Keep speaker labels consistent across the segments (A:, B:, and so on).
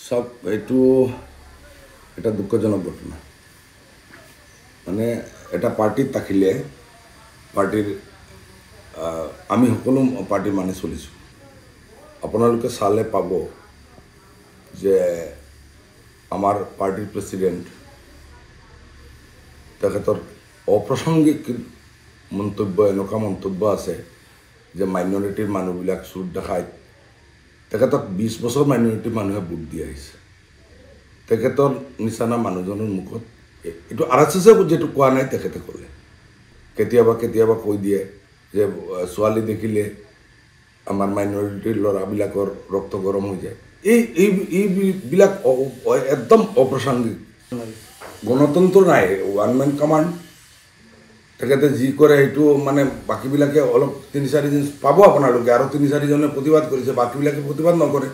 A: সব এইটো এটা দুঃখজনক ঘটনা মানে এটা পার্টিত থাকিলে পার্টির আমি সকলো পার্টির মানে চলিছোঁ আপোনালোকে চালে পাব যে আমার পার্টির প্রেসিডেন্ট তেখেতৰ অপ্ৰাসংগিক মন্তব্য এনেকুৱা মন্তব্য আছে যে মাইনৰিটিৰ মানুহবিলাক চুৰ দেখায় তেখেতক 20 বছৰ মাইনৰিটিৰ মানুহে ভোট দি আহিছে তেখেতৰ নিচানা মানুহজনৰ মুখত এইটো আৰএছএছে যেটো কোৱা নাই তেখেতে ক'লে কেতিয়াবা কৈ দিয়ে যে ছোৱালী দেখিলে আমাৰ মাইনৰিটিৰ ল'ৰাবিলাকৰ ৰক্ত গৰম হৈ যায় এইবিলাক একদম অপ্ৰাসংগিক গণতন্ত্ৰ নাই ওৱান মেন কমাণ্ড তেখেতে যি কৰে এইটো মানে বাকীবিলাকে অলপ 3-4 দিন পাব আপোনালোকে আৰু 3-4 জনে প্ৰতিবাদ কৰিছে বাকীবিলাকে প্ৰতিবাদ নকৰে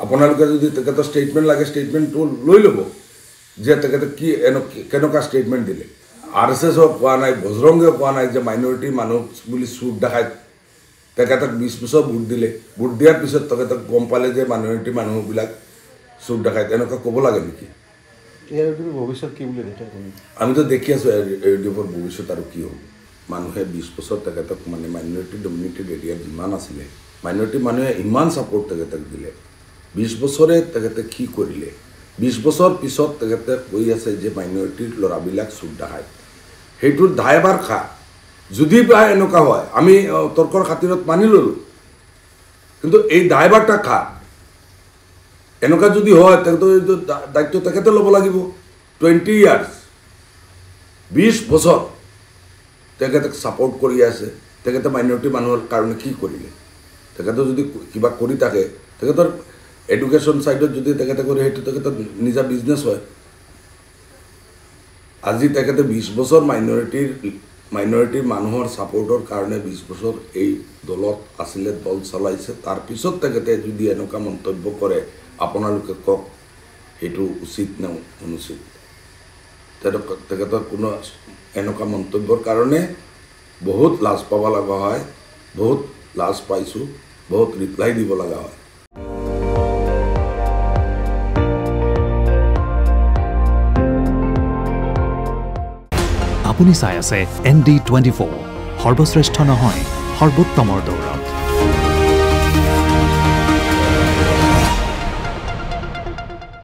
A: আপোনালোকে যদি তেখেতৰ ষ্টেটমেণ্ট লাগে ষ্টেটমেণ্টটো লৈ ল'ব যে তেখেতে কি কেনেকুৱা ষ্টেটমেণ্ট দিলে আৰএছএছক কোৱা নাই বজৰংগেও কোৱা নাই যে মাইনৰিটিৰ মানুহ বুলি চুৰ দেখায় তেখেতক 20 বছৰ ভোট দিলে ভোট দিয়াৰ পিছত তেখেতক গম পালে যে মাইনৰিটিৰ মানুহবিলাক চুৰ দেখায় এনেকুৱা ক'ব লাগে নেকি
B: ভবিষ্যৎ কি বুলি দেখে
A: আমি তো দেখি আছো ইউডিএফৰ ভবিষ্যৎ আৰু কি হ'ব মানুহে 20 বছৰ তেখেতক মানে মাইনৰিটি ডমিনেটেড এৰিয়া যিমান আছিলে মাইনৰিটি মানুহে ইমান ছাপোৰ্ট তেখেতক দিলে 20 বছৰে তেখেতে কি কৰিলে 20 বছৰ পিছত তেখেতে কৈ আছে যে মাইনৰিটিৰ ল'ৰাবিলাক চুৰ দেখায় সেইটোৰ দায়ভাৰ খা যদি বা এনেকুৱা হয় আমি তৰ্কৰ খাতিৰত মানি ল'লোঁ কিন্তু এই দায়ভাৰটা খা এনেকুৱা যদি হয় তেখেতে দায়িত্ব তেখেতে ল'ব লাগিব 20 ইয়াৰ্ছ 20 বছৰ তেখেতক ছাপোৰ্ট কৰি আছে তেখেতে মাইনৰিটি মানুহৰ কাৰণে কি কৰিলে তেখেতে যদি কিবা কৰি থাকে তেখেতৰ এডুকেশ্যন সাইডত যদি তেখেতে কৰে সেইটো তেখেতৰ নিজা বিজনেছ হয় আজি তেখেতে 20 বছৰ মাইনৰিটিৰ মানুহৰ ছাপোৰ্টৰ কাৰণে 20 বছৰ এই দলত আছিলে দল চলাইছে তাৰ পিছত তেখেতে যদি এনেকুৱা মন্তব্য কৰে আপোনালোকে কক এইটো উচিত না অনুচিত তেখেতৰ কোনো এনেকুৱা মন্তব্যৰ কাৰণে বহুত লাজ পাব লগা হয় বহুত লাজ পাইছোঁ বহুত ৰিপ্লাই দিব লগা হয়
C: আপুনি চাই আছে ND24 সৰ্বশ্ৰেষ্ঠ নহয় সৰ্বোত্তমৰ দৌৰ